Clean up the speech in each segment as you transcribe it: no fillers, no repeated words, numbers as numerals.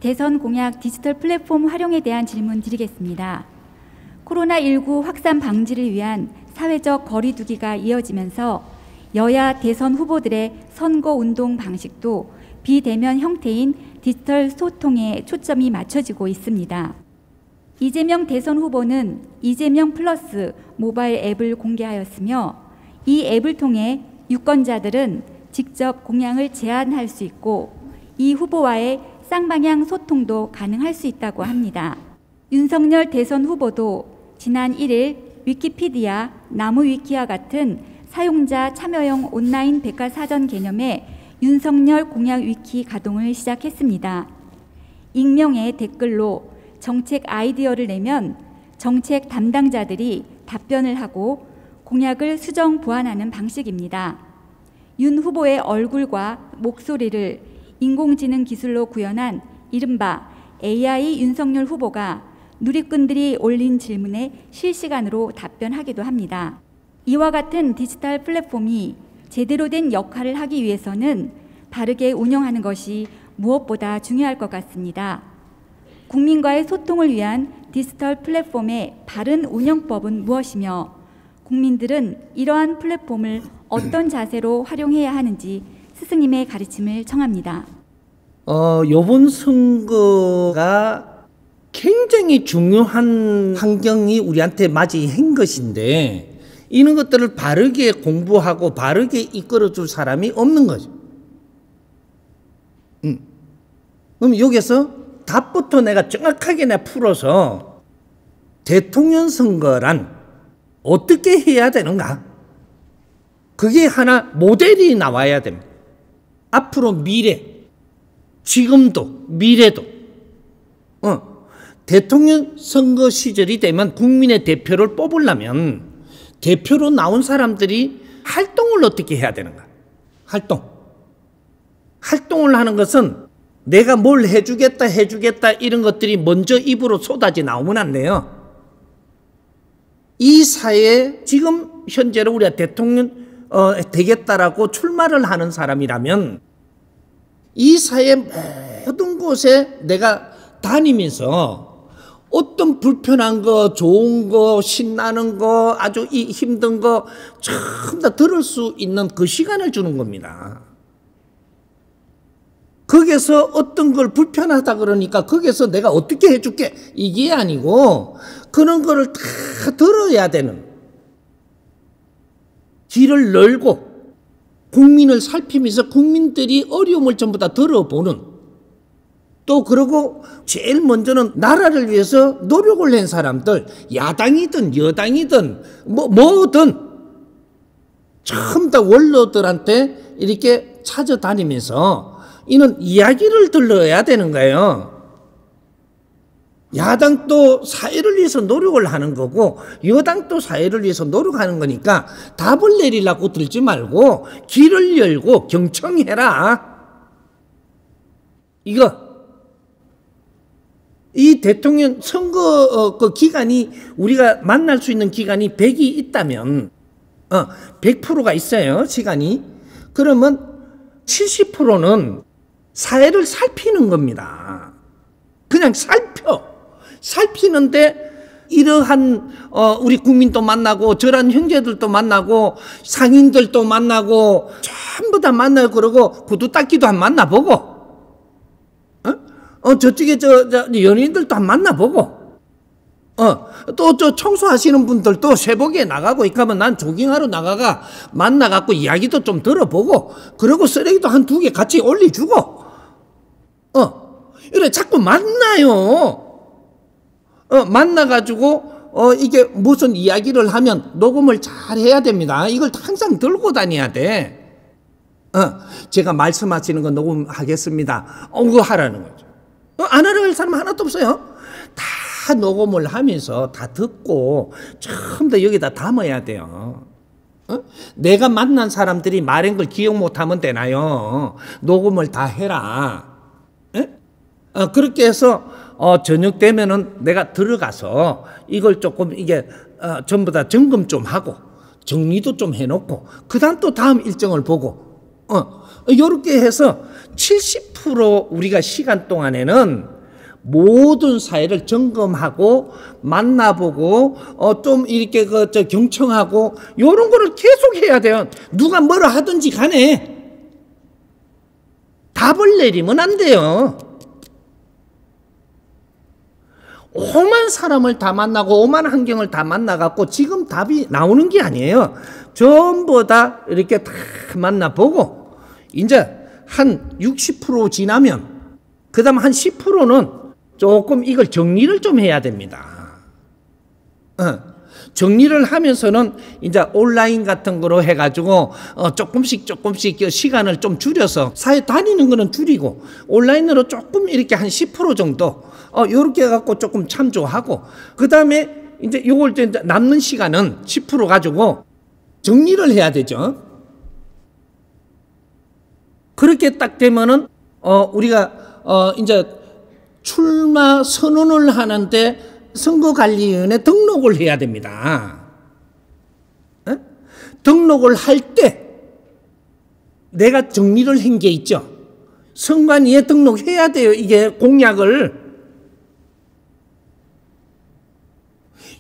대선 공약 디지털 플랫폼 활용에 대한 질문 드리겠습니다. 코로나19 확산 방지를 위한 사회적 거리 두기가 이어지면서 여야 대선 후보들의 선거 운동 방식도 비대면 형태인 디지털 소통에 초점이 맞춰지고 있습니다. 이재명 대선 후보는 이재명 플러스 모바일 앱을 공개하였으며 이 앱을 통해 유권자들은 직접 공약을 제안할 수 있고 이 후보와의 쌍방향 소통도 가능할 수 있다고 합니다. 윤석열 대선 후보도 지난 1일 위키피디아, 나무위키와 같은 사용자 참여형 온라인 백과사전 개념의 윤석열 공약 위키 가동을 시작했습니다. 익명의 댓글로 정책 아이디어를 내면 정책 담당자들이 답변을 하고 공약을 수정 보완하는 방식입니다. 윤 후보의 얼굴과 목소리를 인공지능 기술로 구현한 이른바 AI 윤석열 후보가 누리꾼들이 올린 질문에 실시간으로 답변하기도 합니다. 이와 같은 디지털 플랫폼이 제대로 된 역할을 하기 위해서는 바르게 운영하는 것이 무엇보다 중요할 것 같습니다. 국민과의 소통을 위한 디지털 플랫폼의 바른 운영법은 무엇이며 국민들은 이러한 플랫폼을 어떤 자세로 활용해야 하는지 스승님의 가르침을 청합니다. 이번 선거가 굉장히 중요한 환경이 우리한테 맞이한 것인데 이런 것들을 바르게 공부하고 바르게 이끌어줄 사람이 없는 거죠. 그럼 여기서 답부터 내가 정확하게 풀어서 대통령 선거란 어떻게 해야 되는가? 그게 하나 모델이 나와야 됩니다. 앞으로 미래, 지금도 미래도 대통령 선거 시절이 되면 국민의 대표를 뽑으려면 대표로 나온 사람들이 활동을 어떻게 해야 되는가? 활동을 하는 것은 내가 뭘 해주겠다 이런 것들이 먼저 입으로 쏟아져 나오면 안 돼요. 이 사회에 지금 현재로 우리가 대통령 되겠다라고 출마를 하는 사람이라면 이 사회 모든 곳에 내가 다니면서 어떤 불편한 거, 좋은 거, 신나는 거, 아주 힘든 거 전부 다 들을 수 있는 그 시간을 주는 겁니다. 거기서 어떤 걸 불편하다 그러니까 거기서 내가 어떻게 해줄게 이게 아니고 그런 거를 다 들어야 되는 길을 열고 국민을 살피면서 국민들이 어려움을 전부 다 들어보는 또 그러고 제일 먼저는 나라를 위해서 노력을 낸 사람들 야당이든 여당이든 뭐든 전부 다 원로들한테 이렇게 찾아다니면서 이는 이야기를 들어야 되는 거예요. 야당도 사회를 위해서 노력을 하는 거고 여당도 사회를 위해서 노력하는 거니까 답을 내리려고 들지 말고 길을 열고 경청해라. 이 대통령 선거 그 기간이 우리가 만날 수 있는 기간이 100이 있다면 100%가 있어요. 시간이. 그러면 70%는 사회를 살피는 겁니다. 그냥 살피는데 이러한 우리 국민도 만나고 저런 형제들도 만나고 상인들도 만나고 전부 다 만나고 그러고 구두 닦기도 한 만나보고 저쪽에 연예인들도 한 만나보고 또 저 청소하시는 분들도 새벽에 나가고 이렇게 난 조깅하러 나가가 만나갖고 이야기도 좀 들어보고 그러고 쓰레기도 한 2개 같이 올려주고 이래 자꾸 만나요. 만나가지고 이게 무슨 이야기를 하면 녹음을 잘 해야 됩니다. 이걸 항상 들고 다녀야 돼. 제가 말씀하시는 거 녹음하겠습니다. 그거 하라는 거죠. 안 하라고 할 사람 하나도 없어요. 다 녹음을 하면서 다 듣고 전부 다 여기다 담아야 돼요. 내가 만난 사람들이 말한 걸 기억 못하면 되나요? 녹음을 다 해라. 그렇게 해서 저녁 되면은 내가 들어가서 이걸 조금 이게 전부 다 점검 좀 하고 정리도 좀 해놓고 그다음 또 다음 일정을 보고 이렇게 해서 70% 앞으로 우리가 시간 동안에는 모든 사회를 점검하고 만나보고 좀 이렇게 경청하고 이런 거를 계속 해야 돼요. 누가 뭐라 하든지 간에 답을 내리면 안 돼요. 오만 사람을 다 만나고 오만 환경을 다 만나갖고 지금 답이 나오는 게 아니에요. 전부 다 이렇게 다 만나보고 이제 한 60% 지나면 그 다음 한 10%는 조금 이걸 정리를 좀 해야 됩니다. 정리를 하면서는 이제 온라인 같은 거로 해가지고 조금씩 시간을 좀 줄여서 사회 다니는 거는 줄이고 온라인으로 조금 이렇게 한 10% 정도 요렇게 해갖고 조금 참조하고 그 다음에 이제 요걸 이제 남는 시간은 10% 가지고 정리를 해야 되죠. 그렇게 딱 되면은 우리가 이제 출마 선언을 하는데 선거관리위원회 등록을 해야 됩니다. 등록을 할 때 내가 정리를 한 게 있죠. 선관위에 등록해야 돼요. 이게 공약을.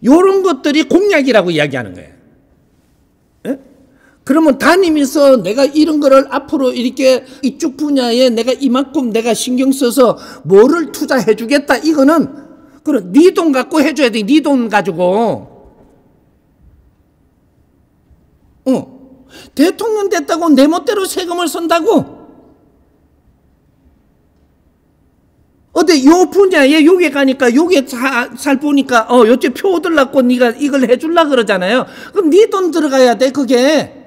이런 것들이 공약이라고 이야기하는 거예요. 그러면 다니면서 내가 이런 거를 앞으로 이렇게 이쪽 분야에 내가 이만큼 내가 신경 써서 뭐를 투자해 주겠다. 이거는 그럼 네 돈 갖고 해줘야 돼. 네 돈 가지고. 대통령 됐다고 내 멋대로 세금을 쓴다고? 어때 요 분야에 요게 가니까 요게 살 보니까 요새 표 얻으려고 네가 이걸 해줄라 그러잖아요. 그럼 네 돈 들어가야 돼. 그게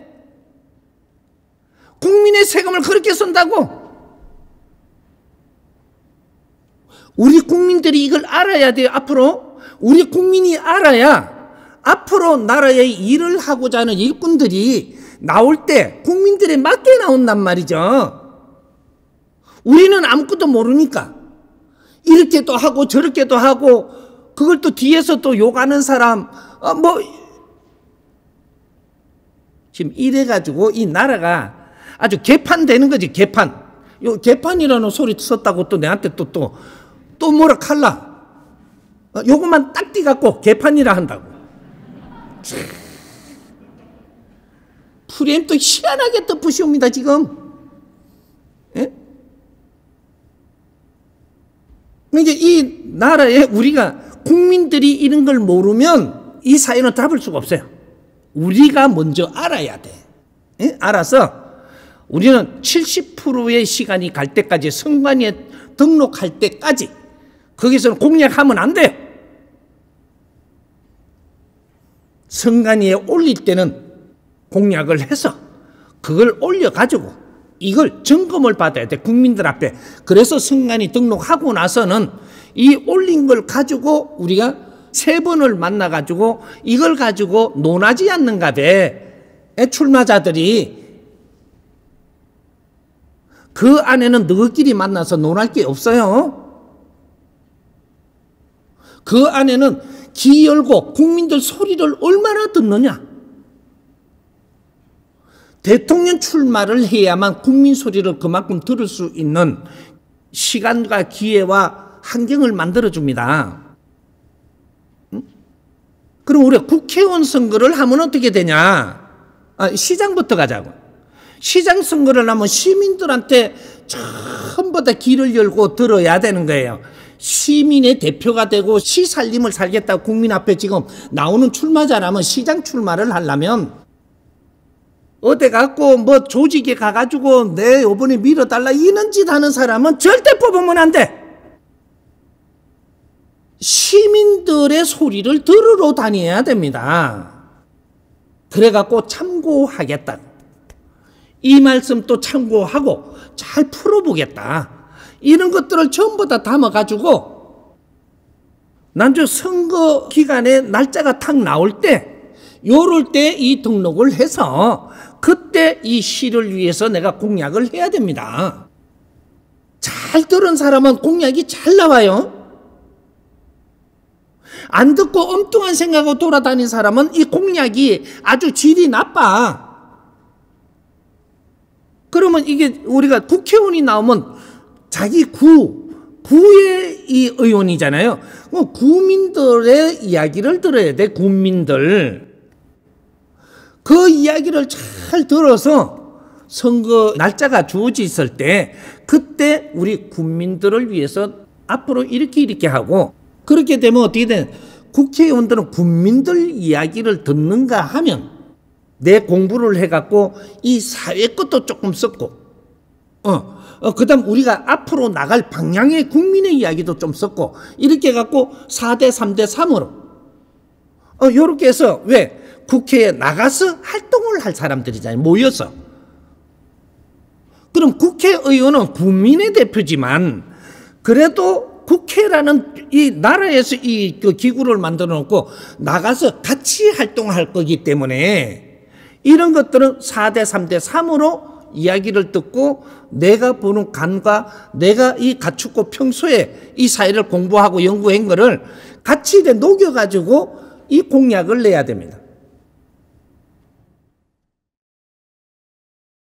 국민의 세금을 그렇게 쓴다고? 우리 국민들이 이걸 알아야 돼요. 앞으로 우리 국민이 알아야 앞으로 나라에 일을 하고자 하는 일꾼들이 나올 때 국민들에 맞게 나온단 말이죠. 우리는 아무것도 모르니까 이렇게도 하고 저렇게도 하고 그걸 또 뒤에서 또 욕하는 사람 지금 이래가지고 이 나라가 아주 개판되는 거지. 개판. 요 개판이라는 소리 썼다고 또 내한테 또 뭐라 칼라. 요것만 딱 띄갖고 개판이라 한다고. 프레임 또 희한하게 덮으시옵니다 지금. 예? 그러니까 이 나라에 우리가 국민들이 이런 걸 모르면 이 사회는 잡을 수가 없어요. 우리가 먼저 알아야 돼. 예? 알아서 우리는 70%의 시간이 갈 때까지 선관위에 등록할 때까지 거기서는 공약하면 안 돼요. 선관위에 올릴 때는 공약을 해서 그걸 올려가지고 이걸 점검을 받아야 돼. 국민들 앞에. 그래서 선관위 등록하고 나서는 이 올린 걸 가지고 우리가 3번을 만나가지고 이걸 가지고 논하지 않는가 봐. 출마자들이 그 안에는 너희끼리 만나서 논할 게 없어요. 그 안에는 귀 열고 국민들 소리를 얼마나 듣느냐. 대통령 출마를 해야만 국민 소리를 그만큼 들을 수 있는 시간과 기회와 환경을 만들어줍니다. 그럼 우리가 국회의원 선거를 하면 어떻게 되냐. 시장부터 가자고. 시장 선거를 하면 시민들한테 전부 다 길을 열고 들어야 되는 거예요. 시민의 대표가 되고 시 살림을 살겠다고 국민 앞에 지금 나오는 출마자라면 시장 출마를 하려면 어디 갖고 뭐 조직에 가가지고 내 요번에 밀어달라 이런 짓 하는 사람은 절대 뽑으면 안 돼. 시민들의 소리를 들으러 다녀야 됩니다. 그래갖고 참고하겠다. 이 말씀 또 참고하고 잘 풀어보겠다. 이런 것들을 전부 다 담아가지고 난저 선거 기간에 날짜가 탁 나올 때 요럴 때 이 등록을 해서 그때 이 시를 위해서 내가 공약을 해야 됩니다. 잘 들은 사람은 공약이 잘 나와요. 안 듣고 엉뚱한 생각하고 돌아다닌 사람은 이 공약이 아주 질이 나빠. 그러면 이게 우리가 국회의원이 나오면 자기 구의 이 의원이잖아요. 구민들의 이야기를 들어야 돼. 국민들. 그 이야기를 잘 들어서 선거 날짜가 주어졌을 때 그때 우리 국민들을 위해서 앞으로 이렇게 하고, 그렇게 되면 어떻게 돼? 국회의원들은 국민들 이야기를 듣는가 하면 내 공부를 해갖고 이 사회 것도 조금 썼고, 그다음 우리가 앞으로 나갈 방향의 국민의 이야기도 좀 썼고, 이렇게 해갖고 4대 3대 3으로 요렇게 해서, 왜? 국회에 나가서 활동을 할 사람들이잖아요. 모여서. 그럼 국회의원은 국민의 대표지만 그래도 국회라는 이 나라에서 그 기구를 만들어 놓고 나가서 같이 활동할 거기 때문에 이런 것들은 4대 3대 3으로 이야기를 듣고 내가 보는 간과 내가 이 갖추고 평소에 이 사회를 공부하고 연구한 거를 같이 녹여가지고 이 공약을 내야 됩니다.